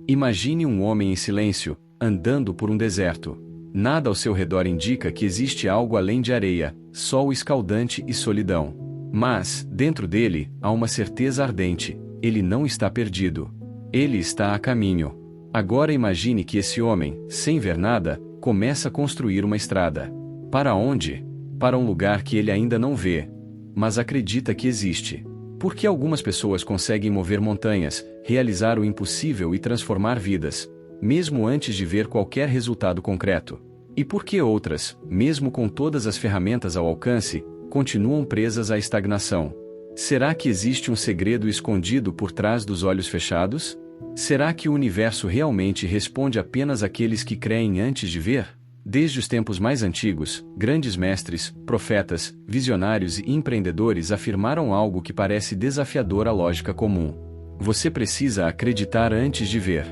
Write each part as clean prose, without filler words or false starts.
Imagine um homem em silêncio, andando por um deserto. Nada ao seu redor indica que existe algo além de areia, sol escaldante e solidão. Mas, dentro dele, há uma certeza ardente: ele não está perdido. Ele está a caminho. Agora imagine que esse homem, sem ver nada, começa a construir uma estrada. Para onde? Para um lugar que ele ainda não vê, mas acredita que existe. Por que algumas pessoas conseguem mover montanhas, realizar o impossível e transformar vidas, mesmo antes de ver qualquer resultado concreto? E por que outras, mesmo com todas as ferramentas ao alcance, continuam presas à estagnação? Será que existe um segredo escondido por trás dos olhos fechados? Será que o universo realmente responde apenas àqueles que creem antes de ver? Desde os tempos mais antigos, grandes mestres, profetas, visionários e empreendedores afirmaram algo que parece desafiador à lógica comum. Você precisa acreditar antes de ver.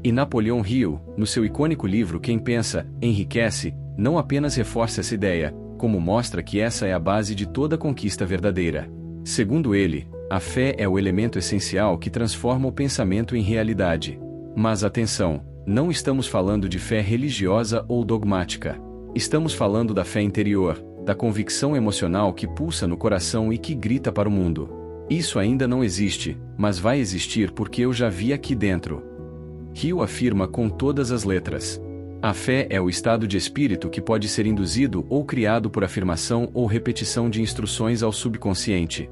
E Napoleão Hill, no seu icônico livro Quem Pensa, Enriquece, não apenas reforça essa ideia, como mostra que essa é a base de toda conquista verdadeira. Segundo ele, a fé é o elemento essencial que transforma o pensamento em realidade. Mas atenção, não estamos falando de fé religiosa ou dogmática. Estamos falando da fé interior, da convicção emocional que pulsa no coração e que grita para o mundo: isso ainda não existe, mas vai existir porque eu já vi aqui dentro. Hill afirma com todas as letras: a fé é o estado de espírito que pode ser induzido ou criado por afirmação ou repetição de instruções ao subconsciente.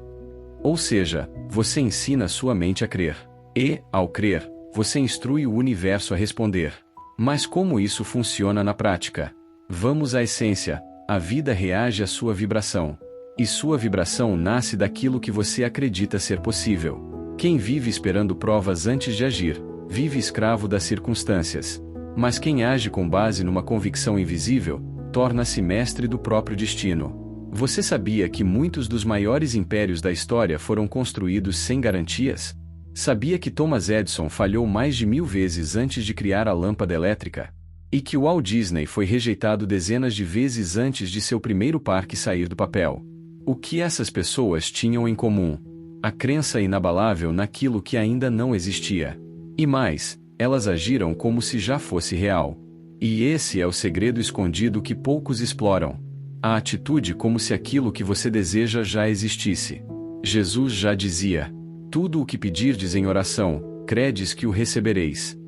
Ou seja, você ensina sua mente a crer. E, ao crer, você instrui o universo a responder. Mas como isso funciona na prática? Vamos à essência: a vida reage à sua vibração. E sua vibração nasce daquilo que você acredita ser possível. Quem vive esperando provas antes de agir, vive escravo das circunstâncias. Mas quem age com base numa convicção invisível, torna-se mestre do próprio destino. Você sabia que muitos dos maiores impérios da história foram construídos sem garantias? Sabia que Thomas Edison falhou mais de 1000 vezes antes de criar a lâmpada elétrica? E que Walt Disney foi rejeitado dezenas de vezes antes de seu primeiro parque sair do papel? O que essas pessoas tinham em comum? A crença inabalável naquilo que ainda não existia. E mais, elas agiram como se já fosse real. E esse é o segredo escondido que poucos exploram. A atitude como se aquilo que você deseja já existisse. Jesus já dizia: tudo o que pedirdes em oração, credes que o recebereis.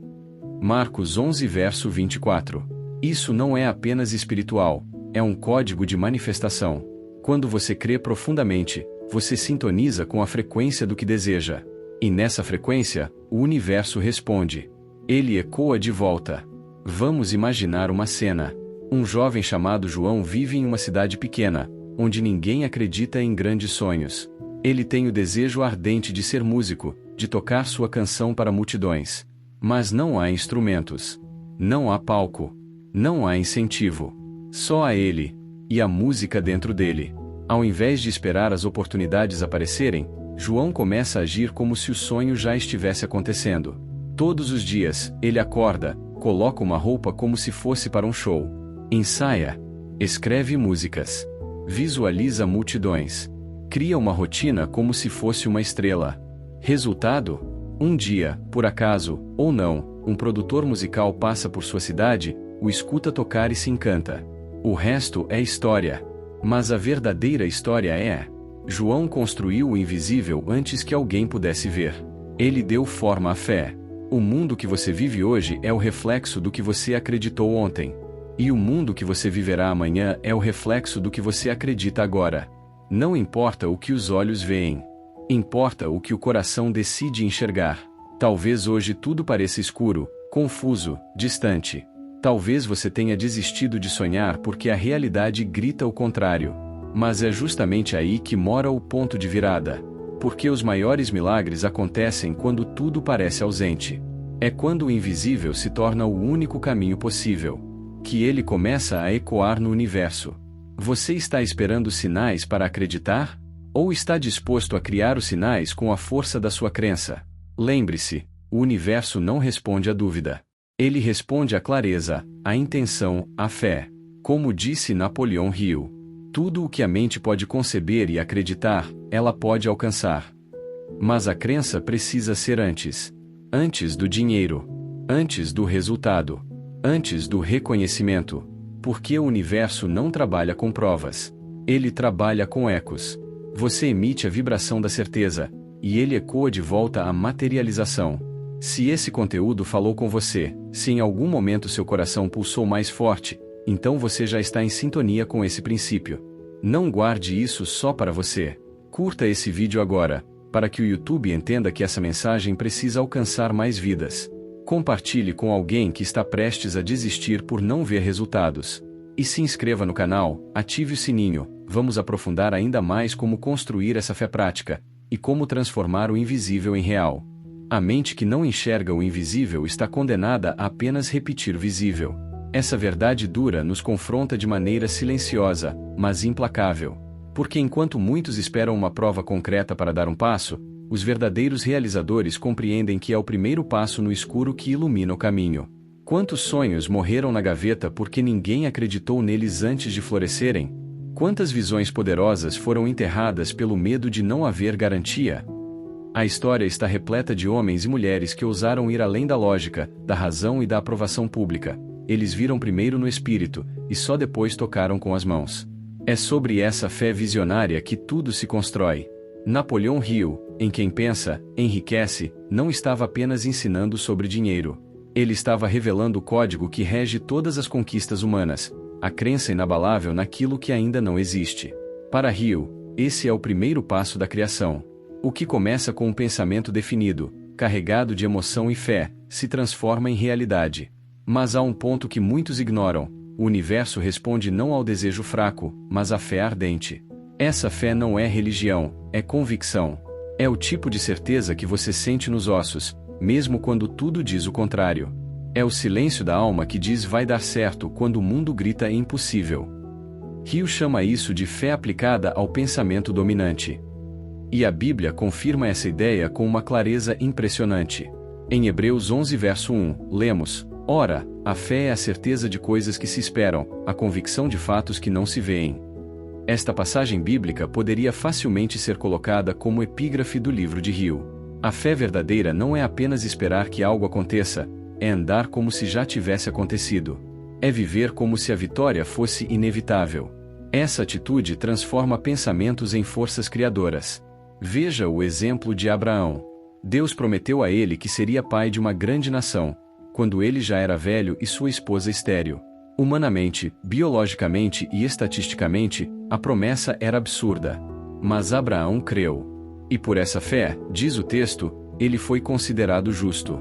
Marcos 11 verso 24. Isso não é apenas espiritual, é um código de manifestação. Quando você crê profundamente, você sintoniza com a frequência do que deseja. E nessa frequência, o universo responde. Ele ecoa de volta. Vamos imaginar uma cena. Um jovem chamado João vive em uma cidade pequena, onde ninguém acredita em grandes sonhos. Ele tem o desejo ardente de ser músico, de tocar sua canção para multidões. Mas não há instrumentos. Não há palco. Não há incentivo. Só há ele. E a música dentro dele. Ao invés de esperar as oportunidades aparecerem, João começa a agir como se o sonho já estivesse acontecendo. Todos os dias, ele acorda, coloca uma roupa como se fosse para um show. Ensaia. Escreve músicas. Visualiza multidões. Cria uma rotina como se fosse uma estrela. Resultado? Um dia, por acaso, ou não, um produtor musical passa por sua cidade, o escuta tocar e se encanta. O resto é história. Mas a verdadeira história é: João construiu o invisível antes que alguém pudesse ver. Ele deu forma à fé. O mundo que você vive hoje é o reflexo do que você acreditou ontem. E o mundo que você viverá amanhã é o reflexo do que você acredita agora. Não importa o que os olhos veem. Importa o que o coração decide enxergar. Talvez hoje tudo pareça escuro, confuso, distante. Talvez você tenha desistido de sonhar porque a realidade grita o contrário. Mas é justamente aí que mora o ponto de virada. Porque os maiores milagres acontecem quando tudo parece ausente. É quando o invisível se torna o único caminho possível. Que ele começa a ecoar no universo. Você está esperando sinais para acreditar? Ou está disposto a criar os sinais com a força da sua crença? Lembre-se, o universo não responde à dúvida. Ele responde à clareza, à intenção, à fé. Como disse Napoleão Hill, tudo o que a mente pode conceber e acreditar, ela pode alcançar. Mas a crença precisa ser antes. Antes do dinheiro. Antes do resultado. Antes do reconhecimento. Porque o universo não trabalha com provas. Ele trabalha com ecos. Você emite a vibração da certeza, e ele ecoa de volta à materialização. Se esse conteúdo falou com você, se em algum momento seu coração pulsou mais forte, então você já está em sintonia com esse princípio. Não guarde isso só para você. Curta esse vídeo agora, para que o YouTube entenda que essa mensagem precisa alcançar mais vidas. Compartilhe com alguém que está prestes a desistir por não ver resultados. E se inscreva no canal, ative o sininho. Vamos aprofundar ainda mais como construir essa fé prática, e como transformar o invisível em real. A mente que não enxerga o invisível está condenada a apenas repetir o visível. Essa verdade dura nos confronta de maneira silenciosa, mas implacável. Porque enquanto muitos esperam uma prova concreta para dar um passo, os verdadeiros realizadores compreendem que é o primeiro passo no escuro que ilumina o caminho. Quantos sonhos morreram na gaveta porque ninguém acreditou neles antes de florescerem? Quantas visões poderosas foram enterradas pelo medo de não haver garantia? A história está repleta de homens e mulheres que ousaram ir além da lógica, da razão e da aprovação pública. Eles viram primeiro no espírito, e só depois tocaram com as mãos. É sobre essa fé visionária que tudo se constrói. Napoleão Hill, em Quem Pensa, Enriquece, não estava apenas ensinando sobre dinheiro. Ele estava revelando o código que rege todas as conquistas humanas, a crença inabalável naquilo que ainda não existe. Para Hill, esse é o primeiro passo da criação. O que começa com um pensamento definido, carregado de emoção e fé, se transforma em realidade. Mas há um ponto que muitos ignoram: o universo responde não ao desejo fraco, mas à fé ardente. Essa fé não é religião, é convicção. É o tipo de certeza que você sente nos ossos, mesmo quando tudo diz o contrário. É o silêncio da alma que diz vai dar certo quando o mundo grita é impossível. Hill chama isso de fé aplicada ao pensamento dominante. E a Bíblia confirma essa ideia com uma clareza impressionante. Em Hebreus 11 verso 1, lemos: Ora, a fé é a certeza de coisas que se esperam, a convicção de fatos que não se veem. Esta passagem bíblica poderia facilmente ser colocada como epígrafe do livro de Hill. A fé verdadeira não é apenas esperar que algo aconteça, é andar como se já tivesse acontecido. É viver como se a vitória fosse inevitável. Essa atitude transforma pensamentos em forças criadoras. Veja o exemplo de Abraão. Deus prometeu a ele que seria pai de uma grande nação, quando ele já era velho e sua esposa estéril. Humanamente, biologicamente e estatisticamente, a promessa era absurda. Mas Abraão creu. E por essa fé, diz o texto, ele foi considerado justo.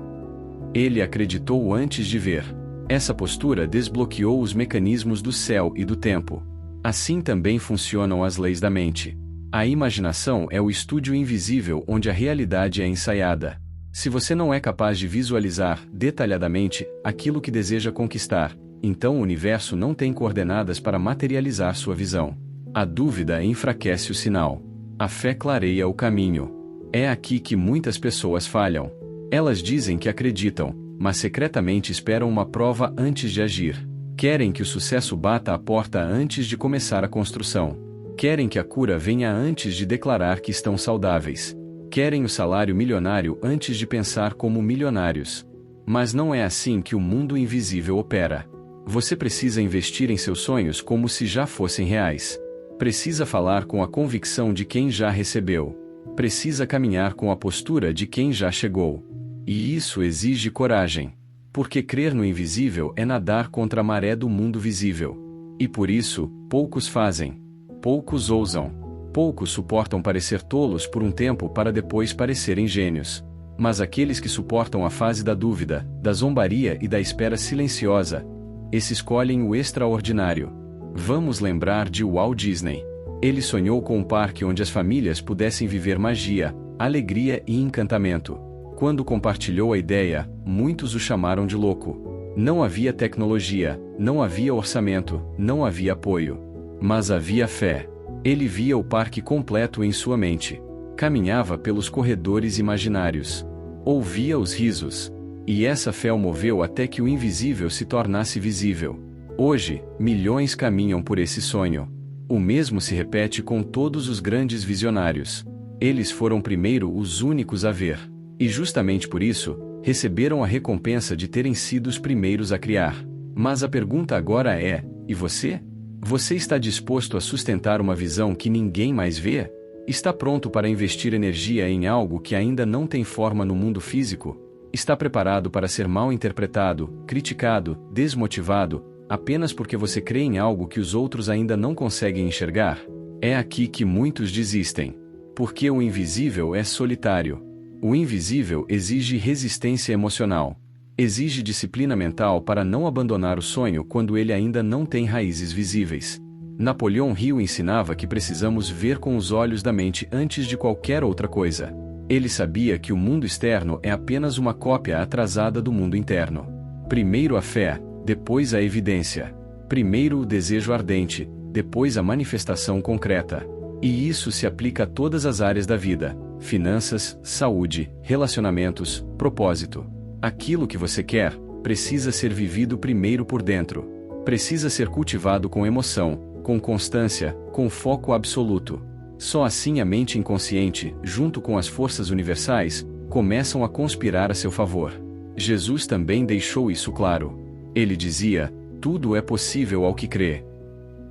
Ele acreditou antes de ver. Essa postura desbloqueou os mecanismos do céu e do tempo. Assim também funcionam as leis da mente. A imaginação é o estúdio invisível onde a realidade é ensaiada. Se você não é capaz de visualizar, detalhadamente, aquilo que deseja conquistar, então o universo não tem coordenadas para materializar sua visão. A dúvida enfraquece o sinal. A fé clareia o caminho. É aqui que muitas pessoas falham. Elas dizem que acreditam, mas secretamente esperam uma prova antes de agir. Querem que o sucesso bata à porta antes de começar a construção. Querem que a cura venha antes de declarar que estão saudáveis. Querem o salário milionário antes de pensar como milionários. Mas não é assim que o mundo invisível opera. Você precisa investir em seus sonhos como se já fossem reais. Precisa falar com a convicção de quem já recebeu. Precisa caminhar com a postura de quem já chegou. E isso exige coragem. Porque crer no invisível é nadar contra a maré do mundo visível. E por isso, poucos fazem. Poucos ousam. Poucos suportam parecer tolos por um tempo para depois parecerem gênios. Mas aqueles que suportam a fase da dúvida, da zombaria e da espera silenciosa, esses escolhem o extraordinário. Vamos lembrar de Walt Disney. Ele sonhou com um parque onde as famílias pudessem viver magia, alegria e encantamento. Quando compartilhou a ideia, muitos o chamaram de louco. Não havia tecnologia, não havia orçamento, não havia apoio. Mas havia fé. Ele via o parque completo em sua mente. Caminhava pelos corredores imaginários. Ouvia os risos. E essa fé o moveu até que o invisível se tornasse visível. Hoje, milhões caminham por esse sonho. O mesmo se repete com todos os grandes visionários. Eles foram primeiro os únicos a ver. E justamente por isso, receberam a recompensa de terem sido os primeiros a criar. Mas a pergunta agora é: e você? Você está disposto a sustentar uma visão que ninguém mais vê? Está pronto para investir energia em algo que ainda não tem forma no mundo físico? Está preparado para ser mal interpretado, criticado, desmotivado, apenas porque você crê em algo que os outros ainda não conseguem enxergar? É aqui que muitos desistem. Porque o invisível é solitário. O invisível exige resistência emocional. Exige disciplina mental para não abandonar o sonho quando ele ainda não tem raízes visíveis. Napoleão Hill ensinava que precisamos ver com os olhos da mente antes de qualquer outra coisa. Ele sabia que o mundo externo é apenas uma cópia atrasada do mundo interno. Primeiro a fé, depois a evidência. Primeiro o desejo ardente, depois a manifestação concreta. E isso se aplica a todas as áreas da vida: finanças, saúde, relacionamentos, propósito. Aquilo que você quer precisa ser vivido primeiro por dentro. Precisa ser cultivado com emoção, com constância, com foco absoluto. Só assim a mente inconsciente, junto com as forças universais, começam a conspirar a seu favor. Jesus também deixou isso claro. Ele dizia: tudo é possível ao que crê.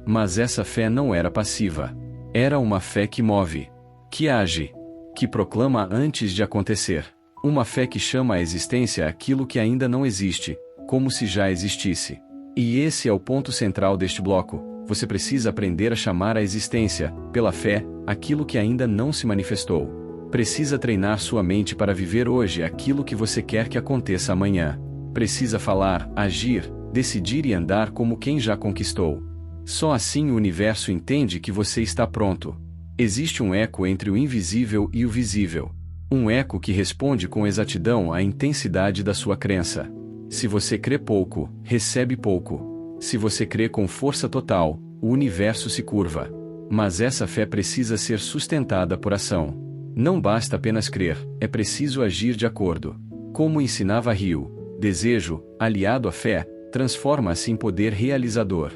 Mas essa fé não era passiva. Era uma fé que move, que age, que proclama antes de acontecer. Uma fé que chama à existência aquilo que ainda não existe, como se já existisse. E esse é o ponto central deste bloco. Você precisa aprender a chamar à existência, pela fé, aquilo que ainda não se manifestou. Precisa treinar sua mente para viver hoje aquilo que você quer que aconteça amanhã. Precisa falar, agir, decidir e andar como quem já conquistou. Só assim o universo entende que você está pronto. Existe um eco entre o invisível e o visível. Um eco que responde com exatidão à intensidade da sua crença. Se você crê pouco, recebe pouco. Se você crê com força total, o universo se curva. Mas essa fé precisa ser sustentada por ação. Não basta apenas crer, é preciso agir de acordo. Como ensinava Hill, desejo, aliado à fé, transforma-se em poder realizador.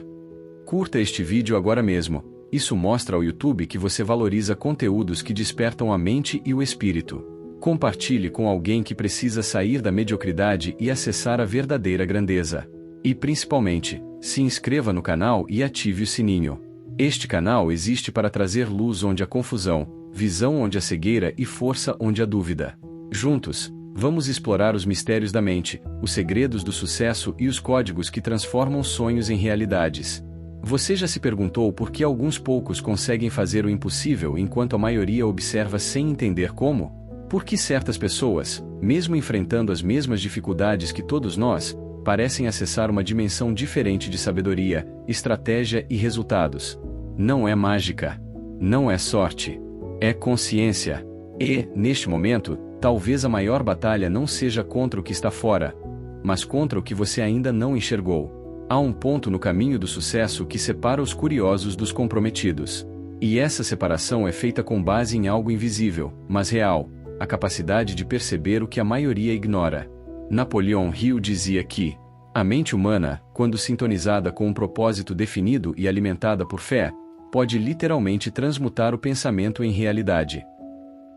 Curta este vídeo agora mesmo. Isso mostra ao YouTube que você valoriza conteúdos que despertam a mente e o espírito. Compartilhe com alguém que precisa sair da mediocridade e acessar a verdadeira grandeza. E principalmente, se inscreva no canal e ative o sininho. Este canal existe para trazer luz onde há confusão, visão onde há cegueira e força onde há dúvida. Juntos, vamos explorar os mistérios da mente, os segredos do sucesso e os códigos que transformam sonhos em realidades. Você já se perguntou por que alguns poucos conseguem fazer o impossível enquanto a maioria observa sem entender como? Por que certas pessoas, mesmo enfrentando as mesmas dificuldades que todos nós, parecem acessar uma dimensão diferente de sabedoria, estratégia e resultados? Não é mágica. Não é sorte. É consciência. E, neste momento, talvez a maior batalha não seja contra o que está fora, mas contra o que você ainda não enxergou. Há um ponto no caminho do sucesso que separa os curiosos dos comprometidos. E essa separação é feita com base em algo invisível, mas real: a capacidade de perceber o que a maioria ignora. Napoleão Hill dizia que a mente humana, quando sintonizada com um propósito definido e alimentada por fé, pode literalmente transmutar o pensamento em realidade.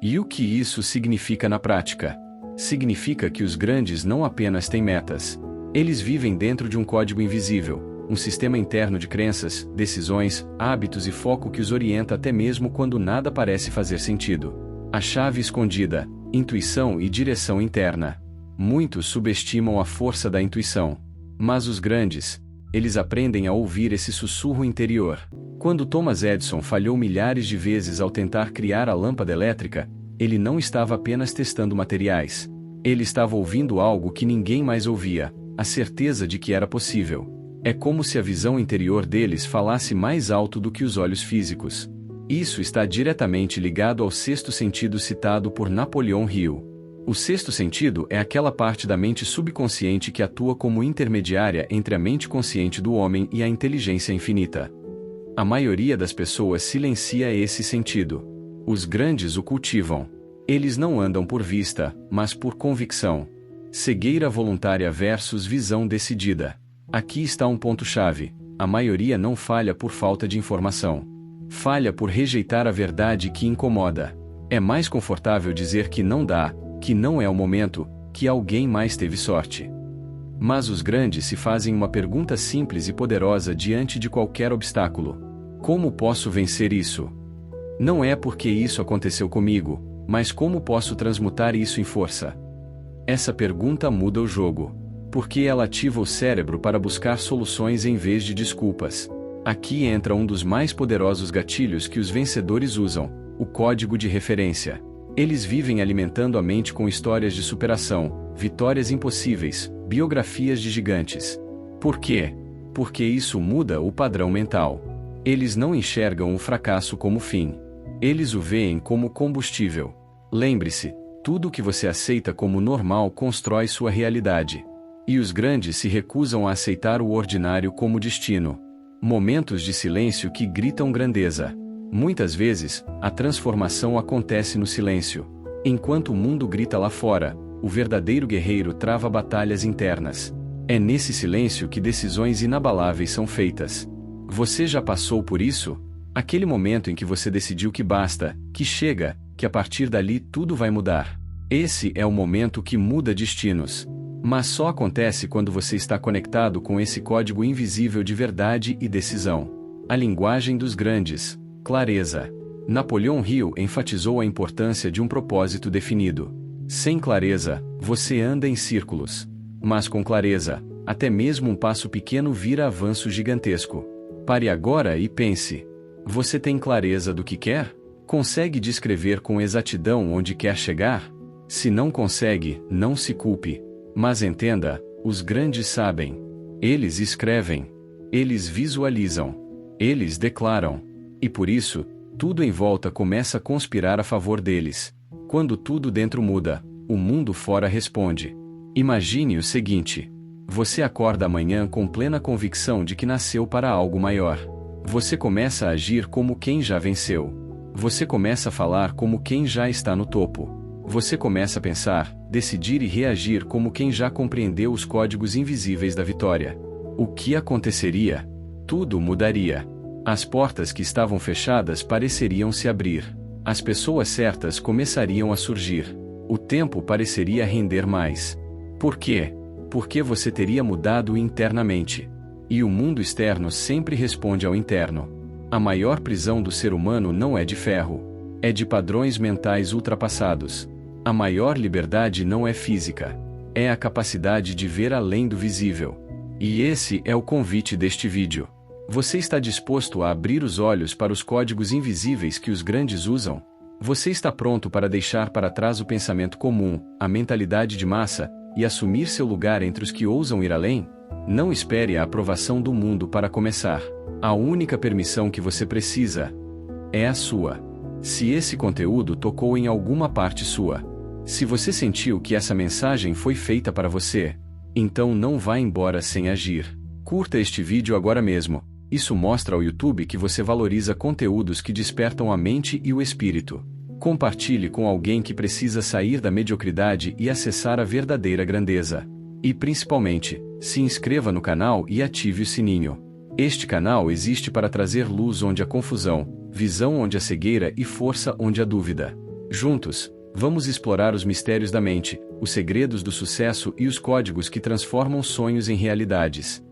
E o que isso significa na prática? Significa que os grandes não apenas têm metas. Eles vivem dentro de um código invisível, um sistema interno de crenças, decisões, hábitos e foco que os orienta até mesmo quando nada parece fazer sentido. A chave escondida: intuição e direção interna. Muitos subestimam a força da intuição. Mas os grandes, eles aprendem a ouvir esse sussurro interior. Quando Thomas Edison falhou milhares de vezes ao tentar criar a lâmpada elétrica, ele não estava apenas testando materiais. Ele estava ouvindo algo que ninguém mais ouvia: a certeza de que era possível. É como se a visão interior deles falasse mais alto do que os olhos físicos. Isso está diretamente ligado ao sexto sentido citado por Napoleão Hill. O sexto sentido é aquela parte da mente subconsciente que atua como intermediária entre a mente consciente do homem e a inteligência infinita. A maioria das pessoas silencia esse sentido. Os grandes o cultivam. Eles não andam por vista, mas por convicção. Cegueira voluntária versus visão decidida. Aqui está um ponto-chave: a maioria não falha por falta de informação. Falha por rejeitar a verdade que incomoda. É mais confortável dizer que não dá, que não é o momento, que alguém mais teve sorte. Mas os grandes se fazem uma pergunta simples e poderosa diante de qualquer obstáculo: como posso vencer isso? Não é porque isso aconteceu comigo, mas como posso transmutar isso em força? Essa pergunta muda o jogo, porque ela ativa o cérebro para buscar soluções em vez de desculpas. Aqui entra um dos mais poderosos gatilhos que os vencedores usam: o código de referência. Eles vivem alimentando a mente com histórias de superação, vitórias impossíveis, biografias de gigantes. Por quê? Porque isso muda o padrão mental. Eles não enxergam o fracasso como fim. Eles o veem como combustível. Lembre-se, tudo que você aceita como normal constrói sua realidade. E os grandes se recusam a aceitar o ordinário como destino. Momentos de silêncio que gritam grandeza. Muitas vezes, a transformação acontece no silêncio. Enquanto o mundo grita lá fora, o verdadeiro guerreiro trava batalhas internas. É nesse silêncio que decisões inabaláveis são feitas. Você já passou por isso? Aquele momento em que você decidiu que basta, que chega, que a partir dali tudo vai mudar. Esse é o momento que muda destinos. Mas só acontece quando você está conectado com esse código invisível de verdade e decisão. A linguagem dos grandes. Clareza. Napoleão Hill enfatizou a importância de um propósito definido. Sem clareza, você anda em círculos. Mas com clareza, até mesmo um passo pequeno vira avanço gigantesco. Pare agora e pense. Você tem clareza do que quer? Consegue descrever com exatidão onde quer chegar? Se não consegue, não se culpe. Mas entenda, os grandes sabem. Eles escrevem. Eles visualizam. Eles declaram. E por isso, tudo em volta começa a conspirar a favor deles. Quando tudo dentro muda, o mundo fora responde. Imagine o seguinte: você acorda amanhã com plena convicção de que nasceu para algo maior. Você começa a agir como quem já venceu. Você começa a falar como quem já está no topo. Você começa a pensar, decidir e reagir como quem já compreendeu os códigos invisíveis da vitória. O que aconteceria? Tudo mudaria. As portas que estavam fechadas pareceriam se abrir. As pessoas certas começariam a surgir. O tempo pareceria render mais. Por quê? Porque você teria mudado internamente. E o mundo externo sempre responde ao interno. A maior prisão do ser humano não é de ferro. É de padrões mentais ultrapassados. A maior liberdade não é física. É a capacidade de ver além do visível. E esse é o convite deste vídeo. Você está disposto a abrir os olhos para os códigos invisíveis que os grandes usam? Você está pronto para deixar para trás o pensamento comum, a mentalidade de massa, e assumir seu lugar entre os que ousam ir além? Não espere a aprovação do mundo para começar. A única permissão que você precisa é a sua. Se esse conteúdo tocou em alguma parte sua, se você sentiu que essa mensagem foi feita para você, então não vá embora sem agir. Curta este vídeo agora mesmo. Isso mostra ao YouTube que você valoriza conteúdos que despertam a mente e o espírito. Compartilhe com alguém que precisa sair da mediocridade e acessar a verdadeira grandeza. E principalmente, se inscreva no canal e ative o sininho. Este canal existe para trazer luz onde há confusão, visão onde há cegueira e força onde há dúvida. Juntos, vamos explorar os mistérios da mente, os segredos do sucesso e os códigos que transformam sonhos em realidades.